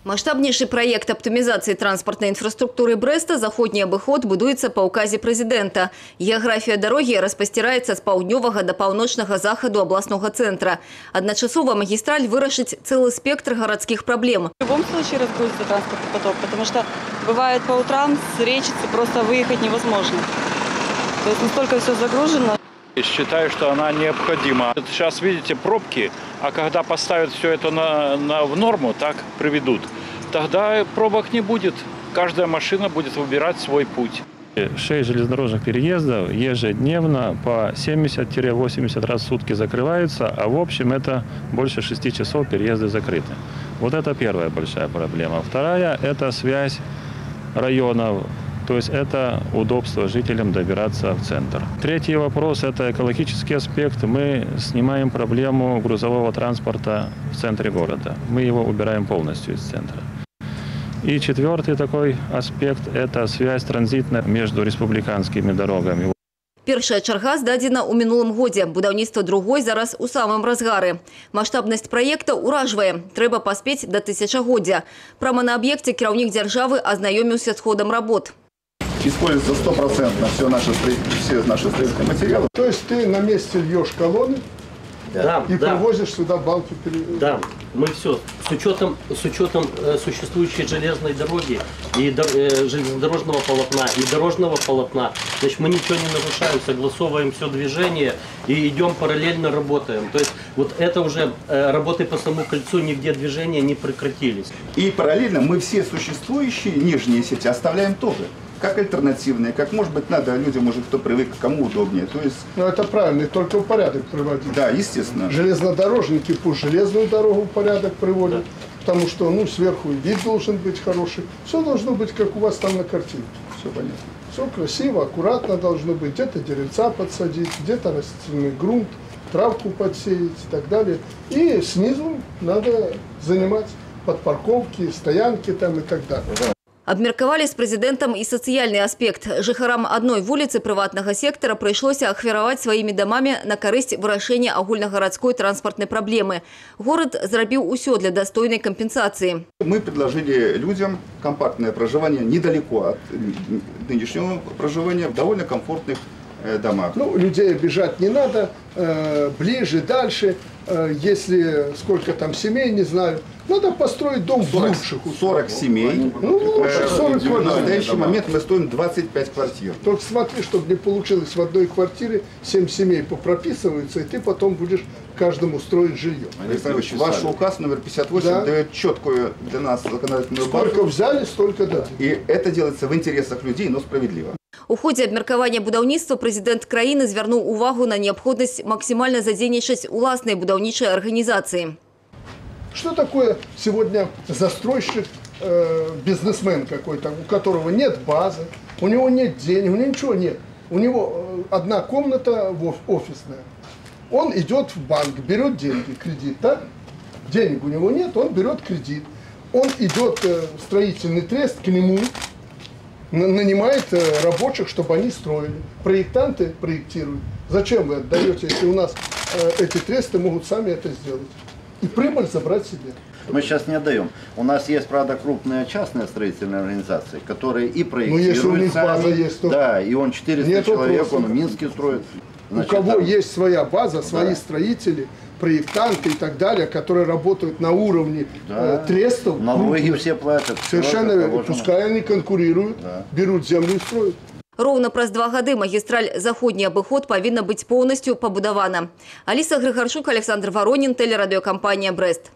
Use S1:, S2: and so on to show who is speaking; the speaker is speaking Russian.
S1: Масштабнейший проект оптимизации транспортной инфраструктуры Бреста «Заходний абыход» будуется по указе президента. География дороги распасціраецца з паўднёвага до паўночнага захаду областного центра. Одночасова магистраль вырашыць целый спектр городских проблем.
S2: В любом случае разгрузится транспортный поток, потому что бывает по утрам с речицы просто выехать невозможно. То есть настолько все загружено.
S3: Считаю, что она необходима. Сейчас видите пробки, а когда поставят все это в норму, так приведут, тогда пробок не будет. Каждая машина будет выбирать свой путь.
S4: 6 железнодорожных переездов ежедневно по 70-80 раз в сутки закрываются, а в общем это больше 6 часов переезды закрыты. Вот это первая большая проблема. Вторая – это связь районов. То есть это удобство жителям добираться в центр. Третий вопрос – это экологический аспект. Мы снимаем проблему грузового транспорта в центре города. Мы его убираем полностью из центра. И четвертый такой аспект – это связь транзитная между республиканскими дорогами.
S1: Першая чарга здадзена ў мінулым годзе. Будаўніцтва другой зараз у самым разгары. Масштабнасць праекта ўражвае. Трэба паспець да тысячагоддзя. Прямо на аб'екце кіраўнік дзяржавы азнаёміўся з ходам работ.
S5: Используется 100% все наши строительные материалы.
S6: То есть ты на месте льешь колонны и привозишь сюда балки?
S7: Да, мы все. С учетом существующей железной дороги и железнодорожного полотна, и дорожного полотна, значит, мы ничего не нарушаем, согласовываем все движение и идем параллельно работаем. То есть вот это уже работы по самому кольцу, нигде движения не прекратились.
S5: И параллельно мы все существующие нижние сети оставляем тоже. Как альтернативные, как, может быть, надо людям, может, кто привык, кому удобнее. То есть...
S6: Ну, это правильно, только в порядок приводить.
S5: Да, естественно.
S6: Железнодорожники пусть железную дорогу в порядок приводят, потому что, ну, сверху вид должен быть хороший. Все должно быть, как у вас там на картинке.
S5: Все понятно.
S6: Все красиво, аккуратно должно быть. Где-то деревца подсадить, где-то растительный грунт, травку подсеять и так далее. И снизу надо занимать подпарковки, стоянки там и так далее.
S1: Абмеркавалі з прэзідэнтам і сацыяльны аспект. Жыхарам адной вуліцы прыватнага сектара прыйшлося ахвяраваць сваімі дамамі на карысць вырашэння агульнагарадской транспартнай праблемы. Горад зрабіў усё для достойной компенсации.
S5: Мы предложили людям компактное проживание недалеко от нынешнего проживания, в довольно комфортных домах.
S6: Ну, людей обижать не надо, ближе, дальше. Если сколько там семей, не знаю, надо построить дом в лучших условиях.
S5: 40 семей.
S6: Ну, лучше 40 квартир.
S5: В настоящий момент мы стоим 25 квартир.
S6: Только смотри, чтобы не получилось в одной квартире 7 семей попрописываются, и ты потом будешь каждому строить жилье.
S5: Александр Ильич, ваш указ номер 58 дает четкую для нас законодательную базу.
S6: Сколько взяли, столько да.
S5: И это делается в интересах людей, но справедливо.
S1: У ходе абмеркавання будаўніцтва прэзідэнт краіны звярнуў увагу на неабходнасць максимально задзейнічаць уласныя будаўнічыя арганізацыі.
S6: Что такое сегодня застройщик, бизнесмен какой-то, у которого нет базы, у него нет денег, у него ничего нет. У него одна комната офисная. Он идет в банк, берет деньги, кредит, так? Денег у него нет, он берет кредит. Он идет в строительный трест к нему, нанимает рабочих, чтобы они строили. Проектанты проектируют. Зачем вы отдаете, если у нас эти тресты могут сами это сделать? И прибыль забрать себе.
S8: Мы сейчас не отдаем. У нас есть, правда, крупные частные строительные организации, которые и проектируют.
S6: Но если у них
S8: сами,
S6: база есть, то...
S8: Да, и он 400 человек, он в Минске строит.
S6: Значит, у кого там есть своя база, свои строители, проектанты и так далее, которые работают на уровне трестов.
S8: Налоги все платят.
S6: Совершенно верно. Пускай они конкурируют, берут землю и строят.
S1: Роўна праз 2 гады магістраль «Заходний абыход» павінна быць поўнасцю пабудавана. Аліса Грыгарчук, Александр Воронин, телерадиокомпания «Брест».